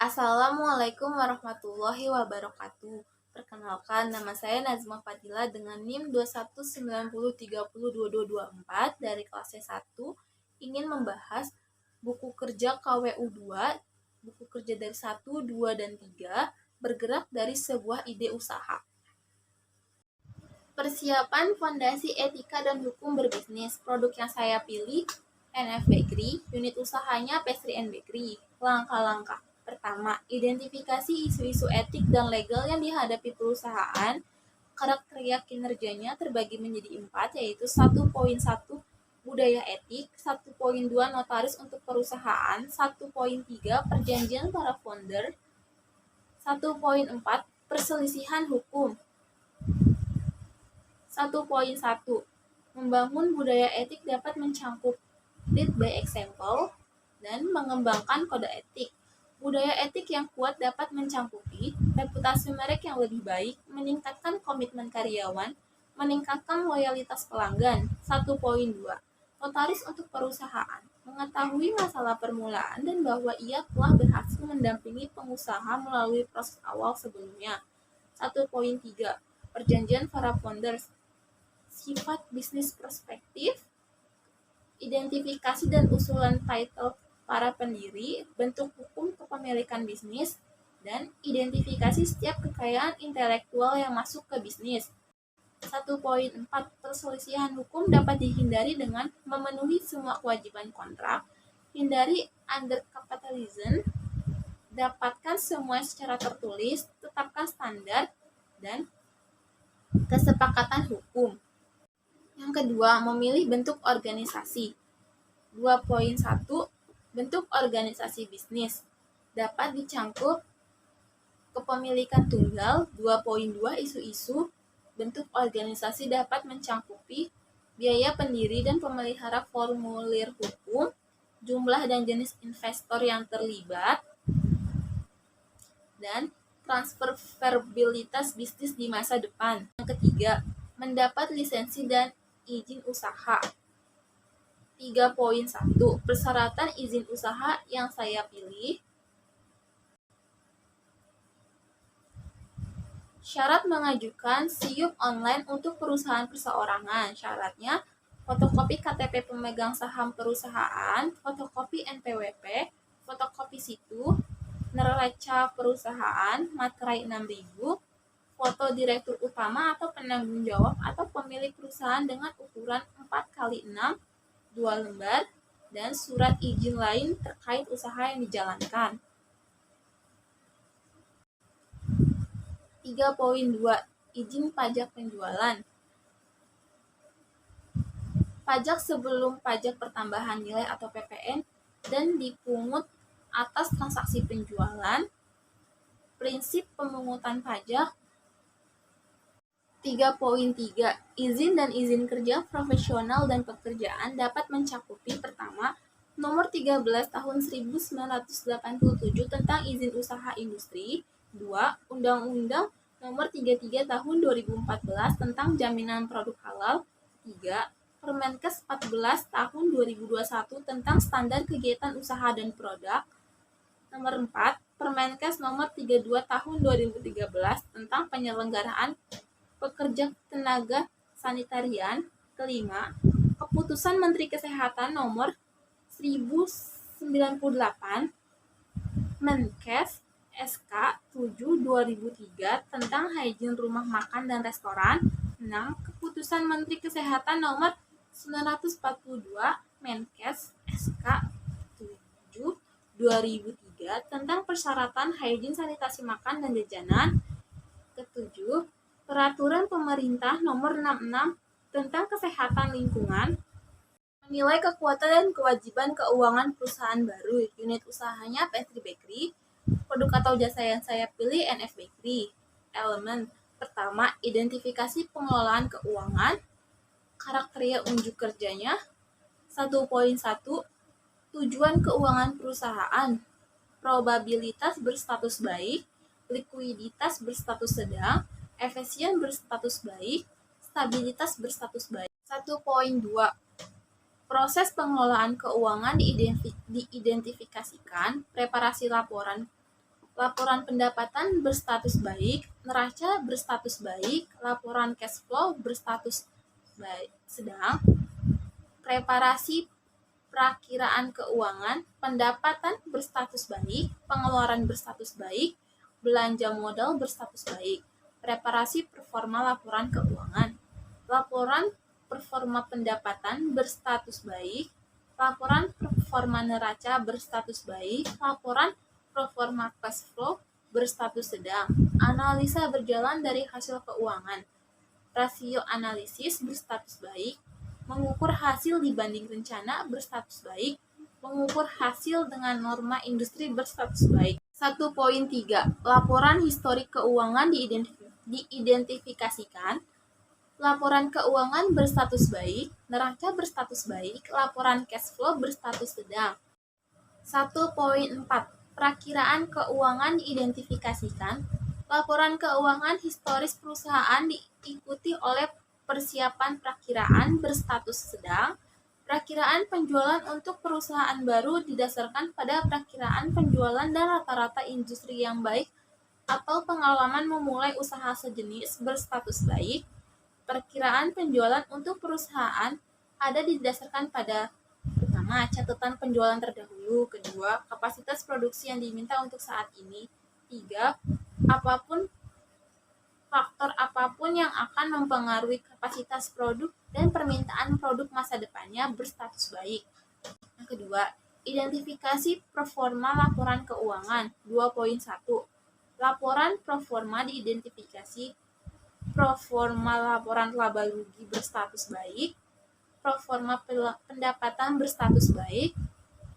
Assalamualaikum warahmatullahi wabarakatuh. Perkenalkan, nama saya Nazma Fadila dengan NIM 2190302224 dari kelas C1 ingin membahas buku kerja KWU 2, buku kerja dari 1, 2, dan 3, bergerak dari sebuah ide usaha. Persiapan fondasi etika dan hukum berbisnis. Produk yang saya pilih NF Bakery, unit usahanya Pastry and Bakery. Langkah-langkah. Pertama, identifikasi isu-isu etik dan legal yang dihadapi perusahaan. Kriteria kinerjanya terbagi menjadi 4, yaitu 1.1 budaya etik, 1.2 notaris untuk perusahaan, 1.3 perjanjian para founder, 1.4 perselisihan hukum. 1.1 Membangun budaya etik dapat mencangkup lead by example dan mengembangkan kode etik. Budaya etik yang kuat dapat mencangkupi reputasi merek yang lebih baik, meningkatkan komitmen karyawan, meningkatkan loyalitas pelanggan. 1.2 Notaris untuk perusahaan, mengetahui masalah permulaan dan bahwa ia telah berhasil mendampingi pengusaha melalui proses awal sebelumnya. 1.3 Perjanjian para founders, sifat bisnis perspektif, identifikasi dan usulan title para pendiri, bentuk hukum kepemilikan bisnis, dan identifikasi setiap kekayaan intelektual yang masuk ke bisnis. 1.4 Perselisihan hukum dapat dihindari dengan memenuhi semua kewajiban kontrak, hindari undercapitalism, dapatkan semua secara tertulis, tetapkan standar, dan kesepakatan hukum. Yang kedua, memilih bentuk organisasi. 2.1 Bentuk organisasi bisnis dapat dicangkup kepemilikan tunggal. 2.2 Isu-isu bentuk organisasi dapat mencangkupi biaya pendiri dan pemelihara formulir hukum, jumlah dan jenis investor yang terlibat, dan transferabilitas bisnis di masa depan. Yang ketiga, mendapat lisensi dan izin usaha. 3.1 Persyaratan izin usaha yang saya pilih. Syarat mengajukan SIUP online untuk perusahaan perseorangan. Syaratnya fotokopi KTP pemegang saham perusahaan, fotokopi NPWP, fotokopi situ, neraca perusahaan, materai 6.000, foto direktur utama atau penanggung jawab atau pemilik perusahaan dengan ukuran 4x6, 2 lembar, dan surat izin lain terkait usaha yang dijalankan. 3.2 Izin pajak penjualan. Pajak sebelum pajak pertambahan nilai atau PPN dan dipungut atas transaksi penjualan. Prinsip pemungutan pajak. 3.3 Izin dan izin kerja profesional dan pekerjaan dapat mencakupi pertama, Nomor 13 Tahun 1987 tentang izin usaha industri. 2. Undang-Undang Nomor 33 Tahun 2014 tentang jaminan produk halal. 3. Permenkes 14 Tahun 2021 tentang standar kegiatan usaha dan produk. Nomor 4. Permenkes Nomor 32 Tahun 2013 tentang penyelenggaraan pekerja tenaga sanitarian. Kelima, Keputusan Menteri Kesehatan Nomor 1098 Menkes SK 7/2003 tentang hygiene rumah makan dan restoran. 6. Keputusan Menteri Kesehatan Nomor 942 Menkes SK 7/2003 tentang persyaratan hygiene sanitasi makan dan jajanan. Ketujuh, Peraturan Pemerintah Nomor 66 tentang Kesehatan Lingkungan. Menilai kekuatan dan kewajiban keuangan perusahaan baru. Unit usahanya Pastry Bakery. Produk atau jasa yang saya pilih NF Bakery. Elemen pertama, identifikasi pengelolaan keuangan. Kriteria unjuk kerjanya. 1.1 Tujuan keuangan perusahaan. Probabilitas berstatus baik, likuiditas berstatus sedang, efisien berstatus baik, stabilitas berstatus baik. 1.2 Proses pengelolaan keuangan diidentifikasikan, preparasi laporan pendapatan berstatus baik, neraca berstatus baik, laporan cash flow berstatus baik, sedang, preparasi perakiraan keuangan, pendapatan berstatus baik, pengeluaran berstatus baik, belanja modal berstatus baik, preparasi performa laporan keuangan, laporan performa pendapatan berstatus baik, laporan performa neraca berstatus baik, laporan performa cash flow berstatus sedang, analisa berjalan dari hasil keuangan, rasio analisis berstatus baik, mengukur hasil dibanding rencana berstatus baik, mengukur hasil dengan norma industri berstatus baik. 1.3. Laporan historik keuangan diidentifikasikan. Laporan keuangan berstatus baik, neraca berstatus baik, laporan cash flow berstatus sedang. 1.4. Perakiraan keuangan diidentifikasikan. Laporan keuangan historis perusahaan diikuti oleh persiapan perakiraan berstatus sedang. Perakiraan penjualan untuk perusahaan baru didasarkan pada perakiraan penjualan dan rata-rata industri yang baik atau pengalaman memulai usaha sejenis berstatus baik. Perkiraan penjualan untuk perusahaan ada didasarkan pada pertama, catatan penjualan terdahulu, kedua, kapasitas produksi yang diminta untuk saat ini, tiga, faktor apapun yang akan mempengaruhi kapasitas produk dan permintaan produk masa depannya berstatus baik. Yang kedua, identifikasi performa laporan keuangan. 2.1. Laporan performa diidentifikasi. Performa laporan laba rugi berstatus baik, performa pendapatan berstatus baik,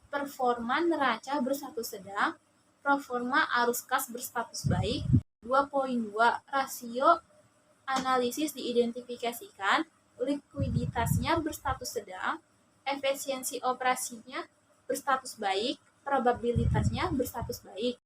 performa neraca berstatus sedang, performa arus kas berstatus baik. 2.2. Rasio analisis diidentifikasikan, likuiditasnya berstatus sedang, efisiensi operasinya berstatus baik, probabilitasnya berstatus baik.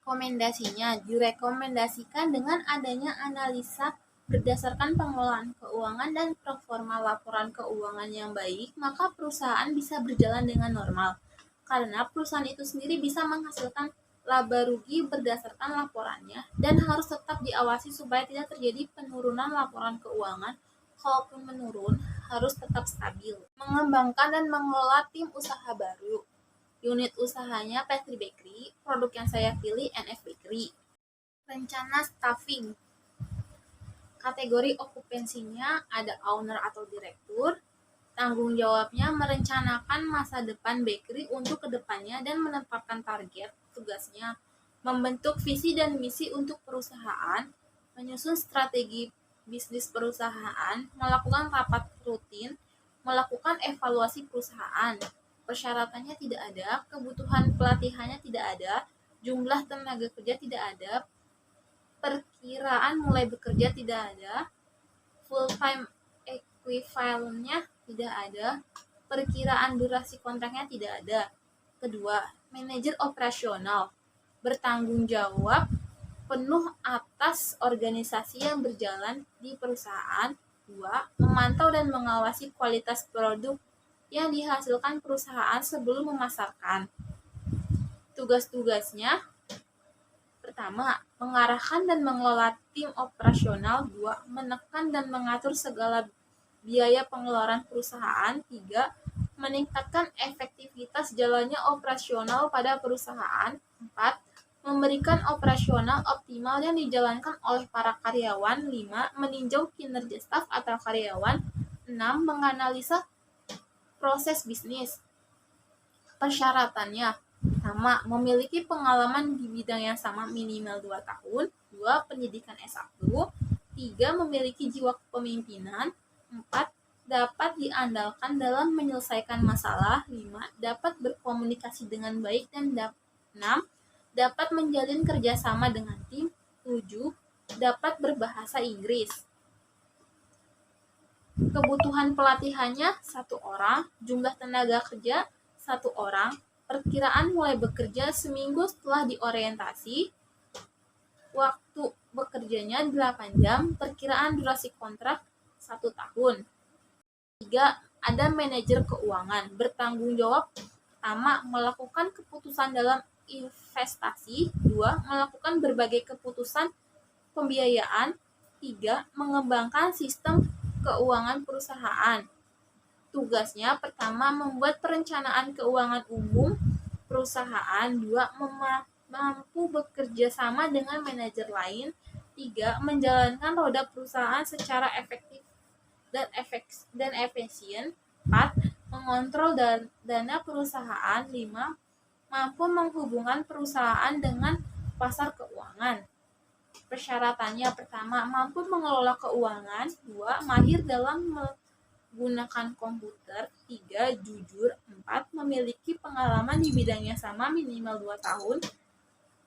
Rekomendasinya direkomendasikan dengan adanya analisa berdasarkan pengelolaan keuangan dan performa laporan keuangan yang baik, maka perusahaan bisa berjalan dengan normal. Karena perusahaan itu sendiri bisa menghasilkan laba rugi berdasarkan laporannya dan harus tetap diawasi supaya tidak terjadi penurunan laporan keuangan. Kalaupun menurun, harus tetap stabil. Mengembangkan dan mengelola tim usaha baru. Unit usahanya Pastry Bakery, produk yang saya pilih NF Bakery. Rencana staffing. Kategori okupansinya ada owner atau direktur. Tanggung jawabnya merencanakan masa depan bakery untuk kedepannya dan menetapkan target. Tugasnya membentuk visi dan misi untuk perusahaan, menyusun strategi bisnis perusahaan, melakukan rapat rutin, melakukan evaluasi perusahaan. Persyaratannya tidak ada, kebutuhan pelatihannya tidak ada, jumlah tenaga kerja tidak ada, perkiraan mulai bekerja tidak ada, full time equivalentnya tidak ada, perkiraan durasi kontraknya tidak ada. Kedua, manajer operasional bertanggung jawab penuh atas organisasi yang berjalan di perusahaan. 2. Memantau dan mengawasi kualitas produk yang dihasilkan perusahaan sebelum memasarkan. Tugas-tugasnya: pertama, mengarahkan dan mengelola tim operasional. 2. Menekan dan mengatur segala biaya pengeluaran perusahaan. 3. Meningkatkan efektivitas jalannya operasional pada perusahaan. 4. Memberikan operasional optimal yang dijalankan oleh para karyawan. 5. Meninjau kinerja staf atau karyawan. 6. Menganalisa proses bisnis. Persyaratannya: pertama, memiliki pengalaman di bidang yang sama minimal 2 tahun. 2. Pendidikan S1. 3. Memiliki jiwa kepemimpinan. 4. Dapat diandalkan dalam menyelesaikan masalah. 5. Dapat berkomunikasi dengan baik. Dan 6. Dapat menjalin kerjasama dengan tim. 7. Dapat berbahasa Inggris. Kebutuhan pelatihannya 1 orang, jumlah tenaga kerja 1 orang, perkiraan mulai bekerja seminggu setelah diorientasi, waktu bekerjanya 8 jam, perkiraan durasi kontrak 1 tahun. 3. ada manajer keuangan. Bertanggung jawab pertama, melakukan keputusan dalam investasi. 2. Melakukan berbagai keputusan pembiayaan. 3. Mengembangkan sistem keuangan perusahaan. Tugasnya pertama, membuat perencanaan keuangan umum perusahaan. 2. Mampu bekerja sama dengan manajer lain. 3. Menjalankan roda perusahaan secara efektif dan efisien. 4. Mengontrol dana perusahaan. 5. Mampu menghubungkan perusahaan dengan pasar keuangan. Persyaratannya pertama, mampu mengelola keuangan. 2. Mahir dalam menggunakan komputer. 3. Jujur. 4. Memiliki pengalaman di bidang yang sama minimal 2 tahun.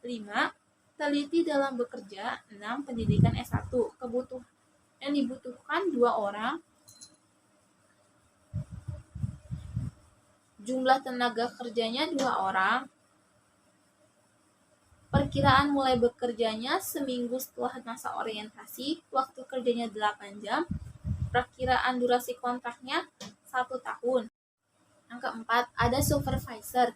5. Teliti dalam bekerja. 6. Pendidikan S1. Yang dibutuhkan 2 orang. Jumlah tenaga kerjanya 2 orang. Perkiraan mulai bekerjanya seminggu setelah masa orientasi. Waktu kerjanya 8 jam. Perkiraan durasi kontraknya 1 tahun. Yang keempat, ada supervisor.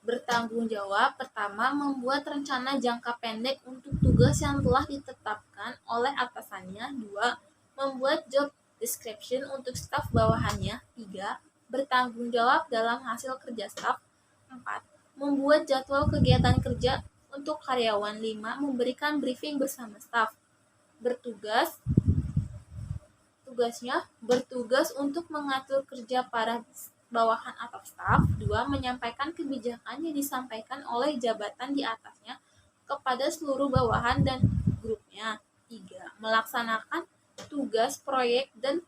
Bertanggung jawab pertama, membuat rencana jangka pendek untuk tugas yang telah ditetapkan oleh atasannya. 2. Membuat job description untuk staf bawahannya. 3. Bertanggung jawab dalam hasil kerja staf. 4. Membuat jadwal kegiatan kerja untuk karyawan. 5. Memberikan briefing bersama staf. Bertugas untuk mengatur kerja para bawahan atau staf. 2. Menyampaikan kebijakan yang disampaikan oleh jabatan di atasnya kepada seluruh bawahan dan grupnya. 3. Melaksanakan tugas, proyek, dan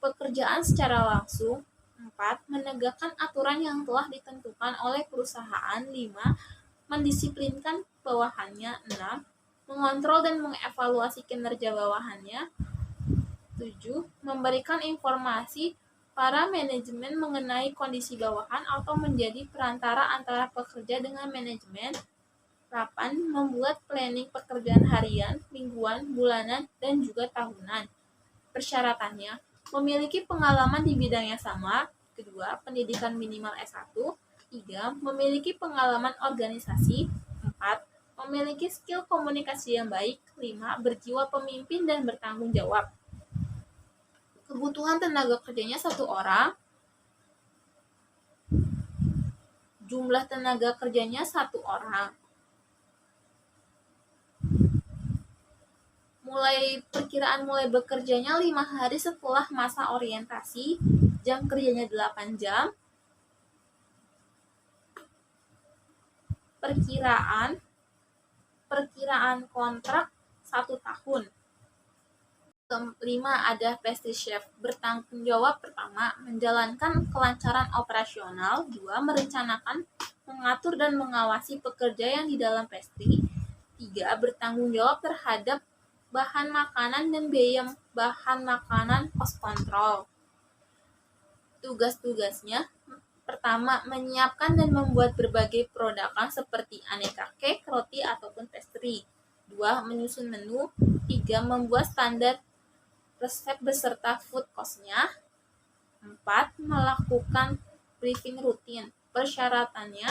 pekerjaan secara langsung. 4. Menegakkan aturan yang telah ditentukan oleh perusahaan. 5. Mendisiplinkan bawahannya. 6. Mengontrol dan mengevaluasi kinerja bawahannya. 7. Memberikan informasi para manajemen mengenai kondisi bawahan atau menjadi perantara antara pekerja dengan manajemen. 8. Membuat planning pekerjaan harian, mingguan, bulanan, dan juga tahunan. Persyaratannya, memiliki pengalaman di bidang yang sama. Kedua, pendidikan minimal S1. 3. Memiliki pengalaman organisasi. 4. Memiliki skill komunikasi yang baik. 5. Berjiwa pemimpin dan bertanggung jawab. Kebutuhan tenaga kerjanya 1 orang. Jumlah tenaga kerjanya 1 orang. Perkiraan mulai bekerjanya 5 hari setelah masa orientasi. Jam kerjanya 8 jam. Perkiraan kontrak 1 tahun. 5. Ada pastry chef. Bertanggung jawab pertama, menjalankan kelancaran operasional. 2. Merencanakan, mengatur, dan mengawasi pekerja yang di dalam pastry. 3. Bertanggung jawab terhadap bahan makanan dan biaya bahan makanan cost control. Tugas-tugasnya pertama, menyiapkan dan membuat berbagai produkan seperti aneka cake, roti, ataupun pastry. 2. Menyusun menu. 3. Membuat standar resep beserta food cost-nya. 4. Melakukan briefing rutin. Persyaratannya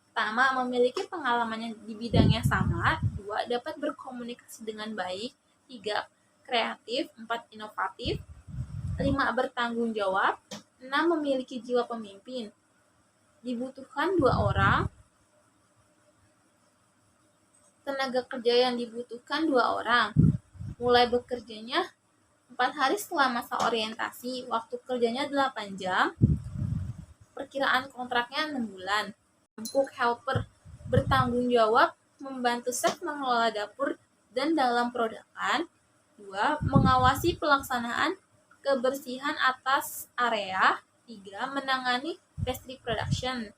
pertama, memiliki pengalaman di bidang yang sama. 2. Dapat berkomunikasi dengan baik. 3. Kreatif. 4. Inovatif. 5. Bertanggung jawab. 6. Memiliki jiwa pemimpin. Dibutuhkan 2 orang. Tenaga kerja yang dibutuhkan 2 orang. Mulai bekerjanya 4 hari setelah masa orientasi. Waktu kerjanya 8 jam. Perkiraan kontraknya 6 bulan. Cook helper. Bertanggung jawab, membantu chef mengelola dapur dan dalam produkan. 2. Mengawasi pelaksanaan kebersihan atas area. 3. Menangani pastry production.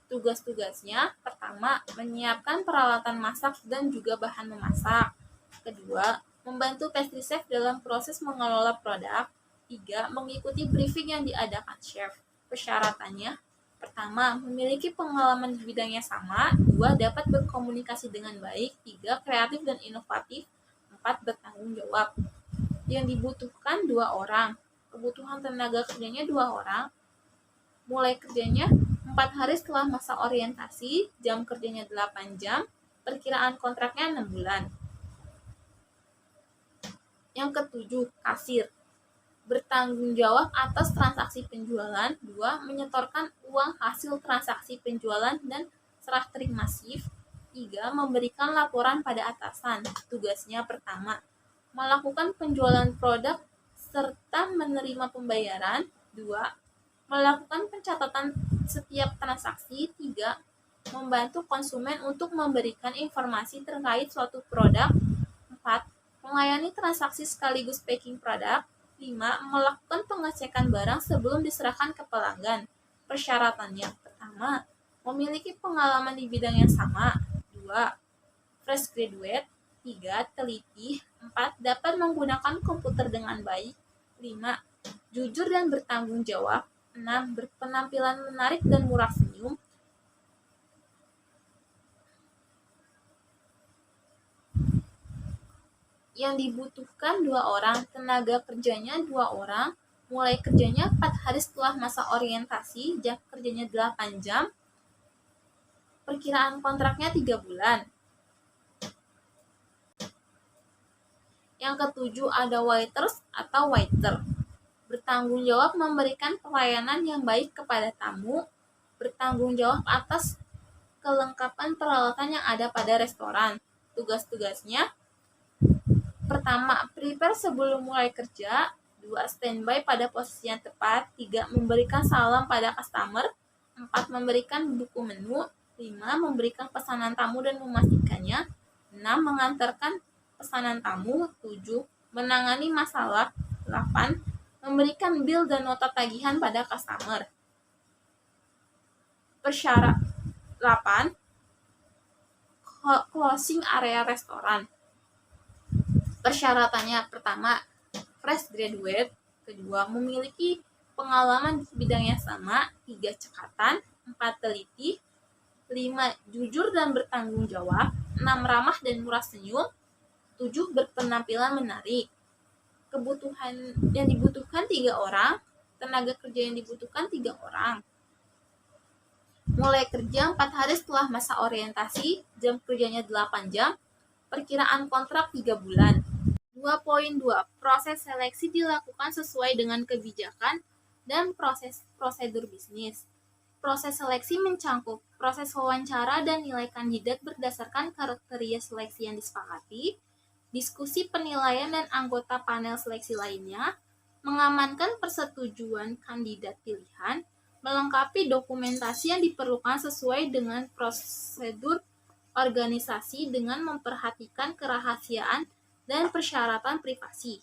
Tugas-tugasnya pertama, menyiapkan peralatan masak dan juga bahan memasak. Kedua, membantu pastry chef dalam proses mengelola produk. 3. Mengikuti briefing yang diadakan chef. Persyaratannya pertama, memiliki pengalaman di bidang yang sama. 2. Dapat berkomunikasi dengan baik. 3. Kreatif dan inovatif. 4. Bertanggung jawab. Yang dibutuhkan 2 orang. kebutuhan tenaga kerjanya 2 orang, mulai kerjanya 4 hari setelah masa orientasi, jam kerjanya 8 jam, perkiraan kontraknya 6 bulan. Yang ketujuh, kasir. Bertanggung jawab atas transaksi penjualan. 2. Menyetorkan uang hasil transaksi penjualan dan serah terima masif. 3. Memberikan laporan pada atasan. Tugasnya pertama, melakukan penjualan produk serta menerima pembayaran. 2. Melakukan pencatatan setiap transaksi. 3. Membantu konsumen untuk memberikan informasi terkait suatu produk. 4. Melayani transaksi sekaligus packing produk. 5. Melakukan pengecekan barang sebelum diserahkan ke pelanggan. Persyaratannya, pertama, memiliki pengalaman di bidang yang sama. 2. Fresh graduate. 3. Teliti. 4. Dapat menggunakan komputer dengan baik. 5. Jujur dan bertanggung jawab. 6. Berpenampilan menarik dan murah senyum. Yang dibutuhkan 2 orang, tenaga kerjanya 2 orang, mulai kerjanya 4 hari setelah masa orientasi, jam kerjanya 8 jam, perkiraan kontraknya 3 bulan. Yang ketujuh ada waiters atau waiter. Bertanggung jawab memberikan pelayanan yang baik kepada tamu, bertanggung jawab atas kelengkapan peralatan yang ada pada restoran. Tugas-tugasnya, pertama, prepare sebelum mulai kerja. 2. Standby pada posisi yang tepat. 3. Memberikan salam pada customer. 4. Memberikan buku menu. 5. Memberikan pesanan tamu dan memastikannya. 6. Mengantarkan pesanan tamu. 7. Menangani masalah. 8. Memberikan bill dan nota tagihan pada customer. Persyarat 8. Closing area restoran. Persyaratannya, pertama, fresh graduate. 2. Memiliki pengalaman di bidang yang sama. 3. Cekatan. 4. Teliti. 5. Jujur dan bertanggung jawab. 6. Ramah dan murah senyum. 7. Berpenampilan menarik. Kebutuhan yang dibutuhkan 3 orang. Tenaga kerja yang dibutuhkan 3 orang. Mulai kerja 4 hari setelah masa orientasi, jam kerjanya 8 jam, perkiraan kontrak 3 bulan. 2.2. Proses seleksi dilakukan sesuai dengan kebijakan dan prosedur bisnis. Proses seleksi mencakup proses wawancara dan nilai kandidat berdasarkan kriteria seleksi yang disepakati, diskusi penilaian dan anggota panel seleksi lainnya, mengamankan persetujuan kandidat pilihan, melengkapi dokumentasi yang diperlukan sesuai dengan prosedur organisasi dengan memperhatikan kerahasiaan dan persyaratan privasi.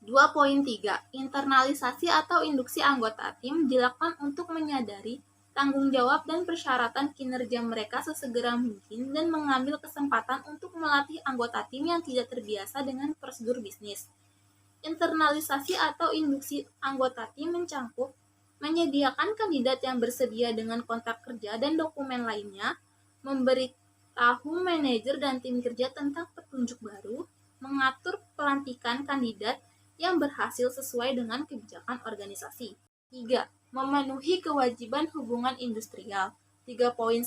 2.3. Internalisasi atau induksi anggota tim dilakukan untuk menyadari tanggung jawab dan persyaratan kinerja mereka sesegera mungkin dan mengambil kesempatan untuk melatih anggota tim yang tidak terbiasa dengan prosedur bisnis. Internalisasi atau induksi anggota tim mencakup menyediakan kandidat yang bersedia dengan kontrak kerja dan dokumen lainnya, memberitahu manajer dan tim kerja tentang petunjuk baru, mengatur pelantikan kandidat yang berhasil sesuai dengan kebijakan organisasi. 3. Memenuhi kewajiban hubungan industrial. 3.1.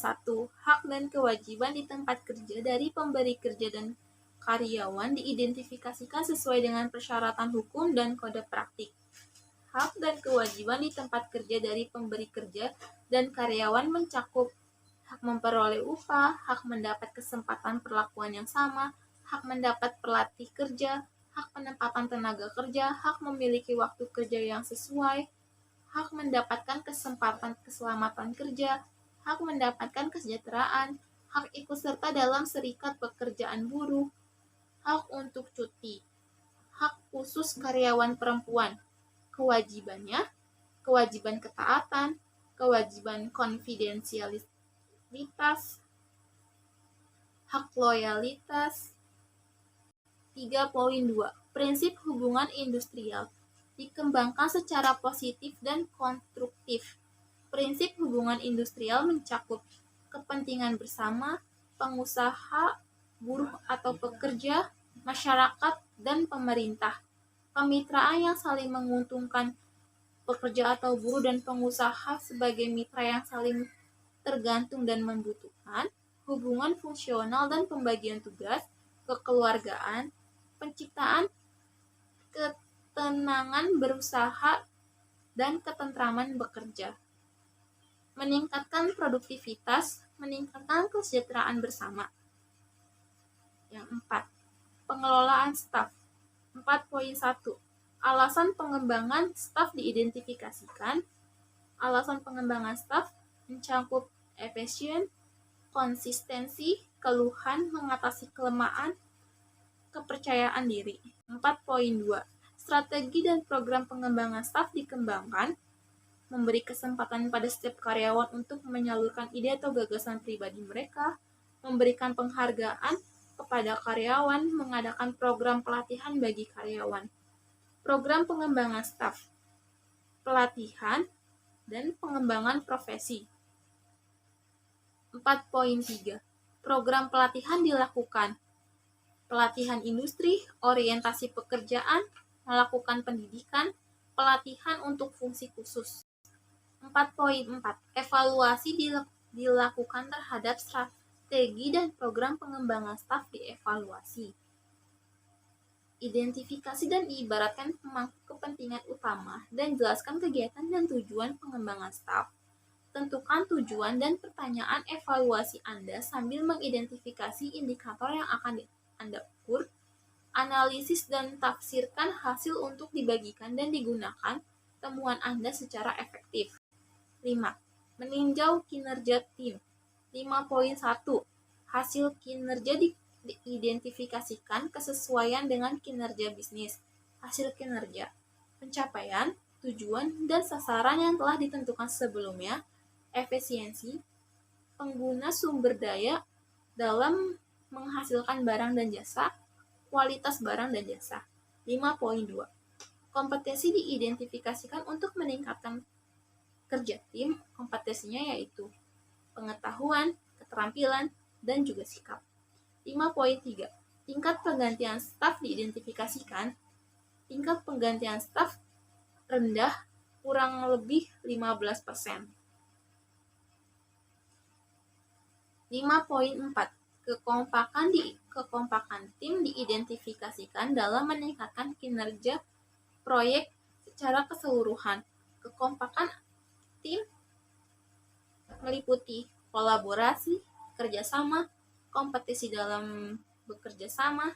Hak dan kewajiban di tempat kerja dari pemberi kerja dan karyawan diidentifikasikan sesuai dengan persyaratan hukum dan kode praktik. Hak dan kewajiban di tempat kerja dari pemberi kerja dan karyawan mencakup hak memperoleh upah, hak mendapat kesempatan perlakuan yang sama, hak mendapat pelatih kerja, hak penempatan tenaga kerja, hak memiliki waktu kerja yang sesuai, hak mendapatkan kesempatan keselamatan kerja, hak mendapatkan kesejahteraan, hak ikut serta dalam serikat pekerjaan buruh, hak untuk cuti, hak khusus karyawan perempuan. Kewajibannya, kewajiban ketaatan, kewajiban konfidensialitas, hak loyalitas. 3.2. Prinsip hubungan industrial dikembangkan secara positif dan konstruktif. Prinsip hubungan industrial mencakup kepentingan bersama, pengusaha, buruh atau pekerja, masyarakat, dan pemerintah. Kemitraan yang saling menguntungkan pekerja atau buruh dan pengusaha sebagai mitra yang saling tergantung dan membutuhkan, hubungan fungsional dan pembagian tugas, kekeluargaan, penciptaan ketenangan berusaha dan ketentraman bekerja. Meningkatkan produktivitas, meningkatkan kesejahteraan bersama. Yang 4. Pengelolaan staf. 4.1. Alasan pengembangan staf diidentifikasikan. Alasan pengembangan staf mencakup efisien, konsistensi, keluhan, mengatasi kelemahan, kepercayaan diri. 4.2. Strategi dan program pengembangan staf dikembangkan, memberi kesempatan pada setiap karyawan untuk menyalurkan ide atau gagasan pribadi mereka, memberikan penghargaan kepada karyawan, mengadakan program pelatihan bagi karyawan. Program pengembangan staf, pelatihan, dan pengembangan profesi. 4.3. Program pelatihan dilakukan. Pelatihan industri, orientasi pekerjaan, melakukan pendidikan, pelatihan untuk fungsi khusus. 4.4. Evaluasi dilakukan terhadap strategi dan program pengembangan staf dievaluasi. Identifikasi dan ibaratkan pemangku kepentingan utama dan jelaskan kegiatan dan tujuan pengembangan staf. Tentukan tujuan dan pertanyaan evaluasi Anda sambil mengidentifikasi indikator yang akan Anda ukur. Analisis dan tafsirkan hasil untuk dibagikan dan digunakan temuan Anda secara efektif. 5. Meninjau kinerja tim. 5.1. Hasil kinerja diidentifikasikan kesesuaian dengan kinerja bisnis. Hasil kinerja, pencapaian, tujuan, dan sasaran yang telah ditentukan sebelumnya, efisiensi, pengguna sumber daya dalam menghasilkan barang dan jasa, kualitas barang dan jasa. 5.2. Kompetensi diidentifikasikan untuk meningkatkan kerja tim. Kompetensinya yaitu pengetahuan, keterampilan, dan juga sikap. 5.3. Tingkat penggantian staf diidentifikasikan. Tingkat penggantian staf rendah, kurang lebih 15%. 5.4. Kekompakan tim diidentifikasikan dalam meningkatkan kinerja proyek secara keseluruhan. Kekompakan tim meliputi kolaborasi, kerjasama, kompetisi dalam bekerja sama,